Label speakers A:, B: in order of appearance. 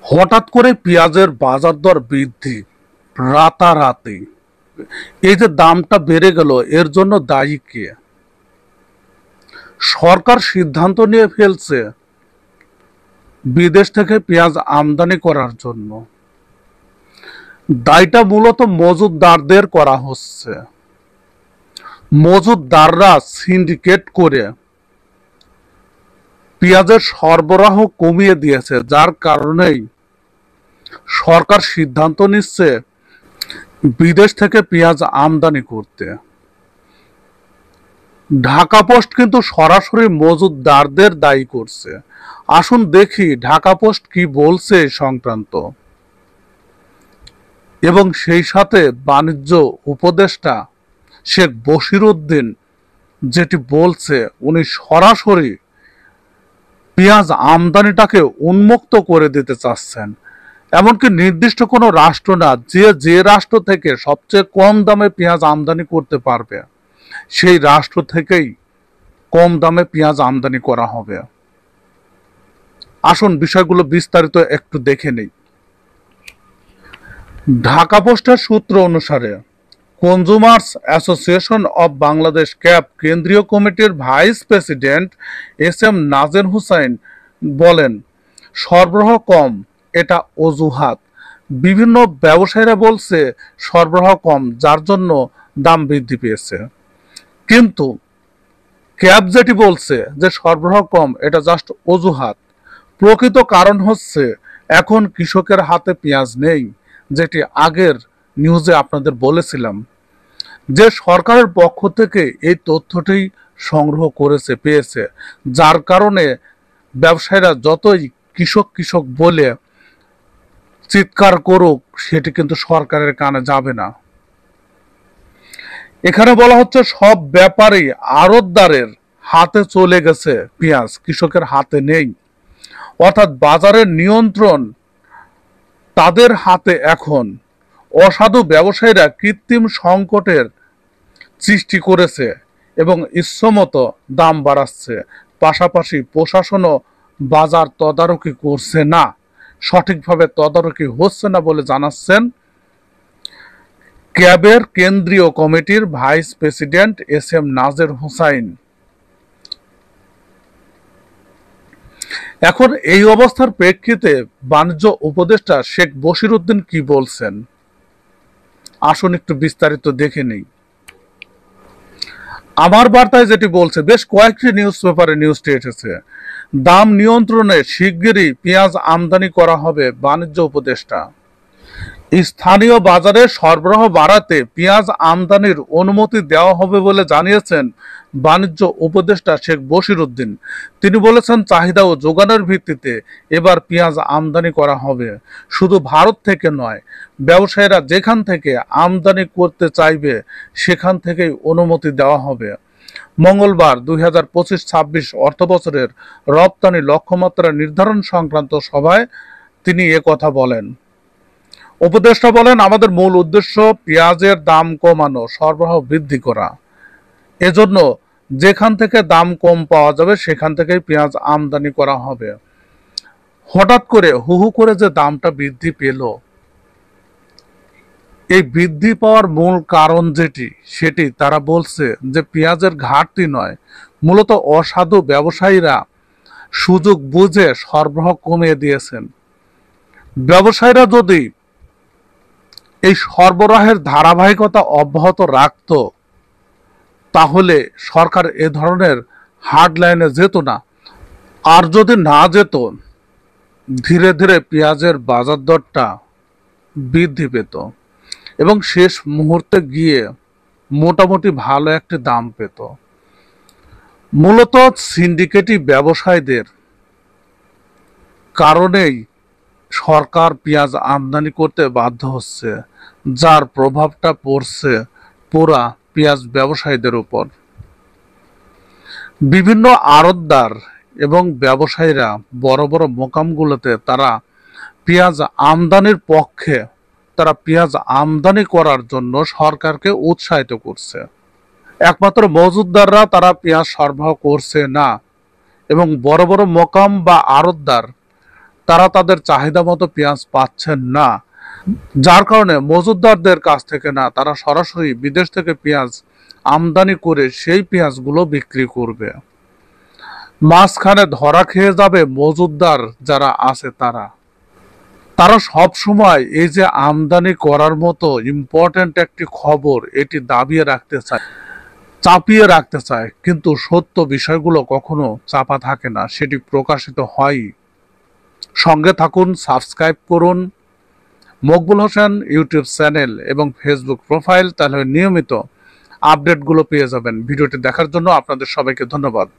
A: হঠাৎ করে পেঁয়াজের বাজার দর বৃদ্ধি রাতারাতি। এই যে দামটা বেড়ে গেল, এর জন্য দায়ী কে? সরকার সিদ্ধান্ত নিয়ে ফেলছে বিদেশ থেকে পেঁয়াজ আমদানি করার জন্য। দায়টা মূলত মজুতদারদের করা হচ্ছে। মজুতদাররা সিন্ডিকেট করে পেঁয়াজের সরবরাহ কমিয়ে দিয়েছে, যার কারণেই সরকার সিদ্ধান্ত নিচ্ছে বিদেশ থেকে পেঁয়াজ আমদানি করতে। ঢাকা পোস্ট কিন্তু সরাসরি মজুতদারদের দায়ী করছে। আসুন দেখি ঢাকা পোস্ট কি বলছে এই সংক্রান্ত। এবং সেই সাথে বাণিজ্য উপদেষ্টা শেখ বশিরউদ্দিন যেটি বলছে, উনি সরাসরি পেঁয়াজ আমদানিটাকে উন্মুক্ত করে দিতে চাচ্ছেন। এমনকি নির্দিষ্ট কোনো রাষ্ট্র না, যে রাষ্ট্র থেকে সবচেয়ে কম দামে পেঁয়াজ আমদানি করতে পারবে সেই রাষ্ট্র থেকেই কম দামে পেঁয়াজ আমদানি করা হবে। আসুন বিষয়গুলো বিস্তারিত একটু দেখে নেই। ঢাকা পোস্টের সূত্র অনুসারে consumers association of Bangladesh cab কেন্দ্রীয় কমিটির ভাইস প্রেসিডেন্ট এস.এম. নাজের হুসাইন বলেন, সরবরাহ কম এটা অজুহাত। বিভিন্ন ব্যবসায়ীরা বলছে সরবরাহ কম, যার জন্য দাম বৃদ্ধি পেয়েছে। কিন্তু ক্যাব যেটি বলছে যে সরবরাহ কম, এটা জাস্ট অজুহাত। প্রকৃত কারণ হচ্ছে এখন কৃষকের হাতে পেঁয়াজ নেই, যেটি আগের নিউজে আপনাদের বলেছিলাম। যে সরকারের পক্ষ থেকে এই তথ্যটি সংগ্রহ করেছে পেয়েছে, যার কারণে ব্যবসায়ীরা যতই কৃষক কৃষক বলে চিৎকার করুক, সেটি কিন্তু সরকারের কানে যাবে না। এখানে বলা হচ্ছে সব ব্যাপারেই আড়তদারের হাতে চলে গেছে পেঁয়াজ, কৃষকের হাতে নেই। অর্থাৎ বাজারের নিয়ন্ত্রণ তাদের হাতে এখন। অসাধু ব্যবসায়ীরা কৃত্রিম সংকটের সৃষ্টি করেছে এবং ইচ্ছামতো দাম বাড়াচ্ছে। পাশাপাশি প্রশাসনও বাজার তদারকি করছে না, সঠিকভাবে তদারকি হচ্ছে না বলে জানাচ্ছেন ক্যাবের কেন্দ্রীয় কমিটির ভাইস প্রেসিডেন্ট এস.এম. নাজের হুসাইন। এখন এই অবস্থার প্রেক্ষিতে বাণিজ্য উপদেষ্টা শেখ বশিরউদ্দিন কি বলছেন, আসুন একটু বিস্তারিত দেখে নেই। আমার বার্তায় যেটি বলছে, বেশ কয়েকটি নিউজ পেপারে নিউজটি এসেছে, দাম নিয়ন্ত্রণে শিগগিরই পেঁয়াজ আমদানি করা হবে। বাণিজ্য উপদেষ্টা স্থানীয় বাজারে সরবরাহ বাড়াতে পেঁয়াজ আমদানির অনুমতি দেওয়া হবে বলে জানিয়েছেন বাণিজ্য উপদেষ্টা শেখ বশিরউদ্দিন। তিনি বলেছেন, চাহিদা ও যোগানের ভিত্তিতে এবার পেঁয়াজ আমদানি করা হবে। শুধু ভারত থেকে নয়, ব্যবসায়ীরা যেখান থেকে আমদানি করতে চাইবে সেখান থেকেই অনুমতি দেওয়া হবে। মঙ্গলবার 2025-26 অর্থবছরের রপ্তানি লক্ষ্যমাত্রা নির্ধারণ সংক্রান্ত সভায় তিনি একথা বলেন। উপদেষ্টা বলেন, আমাদের মূল উদ্দেশ্য পেঁয়াজের দাম কমানো, সরবরাহ বৃদ্ধি করা। এজন্য যেখান থেকে দাম কম পাওয়া যাবে সেখান থেকেই পেঁয়াজ আমদানি করা হবে। হঠাৎ করে হু করে যে দামটা বৃদ্ধি পেল, এই বৃদ্ধি পাওয়ার মূল কারণ সেটি তারা বলছে যে পেঁয়াজের ঘাটতি নয়, মূলত অসাধু ব্যবসায়ীরা সুযোগ বুঝে সরবরাহ কমিয়ে দিয়েছেন। ব্যবসায়ীরা যদি এই সরবরাহের ধারাবাহিকতা অব্যাহত রাখত, তাহলে সরকার এ ধরনের হার্ড লাইনে যেত না। আর যদি না যেত, ধীরে ধীরে পেঁয়াজের বাজার দরটা বৃদ্ধি পেত এবং শেষ মুহূর্তে গিয়ে মোটামুটি ভালো একটি দাম পেত। মূলত সিন্ডিকেটি ব্যবসায়ীদের কারণেই সরকার পেঁয়াজ আমদানি করতে বাধ্য হচ্ছে, যার প্রভাবটা পড়ছে পুরা পেঁয়াজ ব্যবসায়ীদের উপর। বিভিন্ন আড়তদার এবং ব্যবসায়ীরা বড় বড় মোকামগুলোতে তারা পেঁয়াজ আমদানির পক্ষে, তারা পেঁয়াজ আমদানি করার জন্য সরকারকে উৎসাহিত করছে। একমাত্র মজুতদাররা তারা পেঁয়াজ সরবরাহ করছে না এবং বড় বড় মোকাম বা আড়তদার তারা তাদের চাহিদা মতো পেঁয়াজ পাচ্ছেন না, যার কারণে মজুতদারদের কাছ থেকে না, তারা সরাসরি বিদেশ থেকে পেঁয়াজ আমদানি করে সেই পেঁয়াজগুলো বিক্রি করবে। মাঝখানে ধরা খেয়ে যাবে মজুতদার যারা আছে তারা সব সময় এই যে আমদানি করার মতো ইম্পর্টেন্ট একটি খবর এটি দাবিয়ে রাখতে চায়, চাপিয়ে রাখতে চায়, কিন্তু সত্য বিষয়গুলো কখনো চাপা থাকে না, সেটি প্রকাশিত হয়। সঙ্গে থাকুন, সাবস্ক্রাইব করুন মকবুল হোসেন ইউটিউব চ্যানেল এবং ফেসবুক প্রোফাইল, তাহলে নিয়মিত আপডেটগুলো পেয়ে যাবেন। ভিডিওটি দেখার জন্য আপনাদের সবাইকে ধন্যবাদ।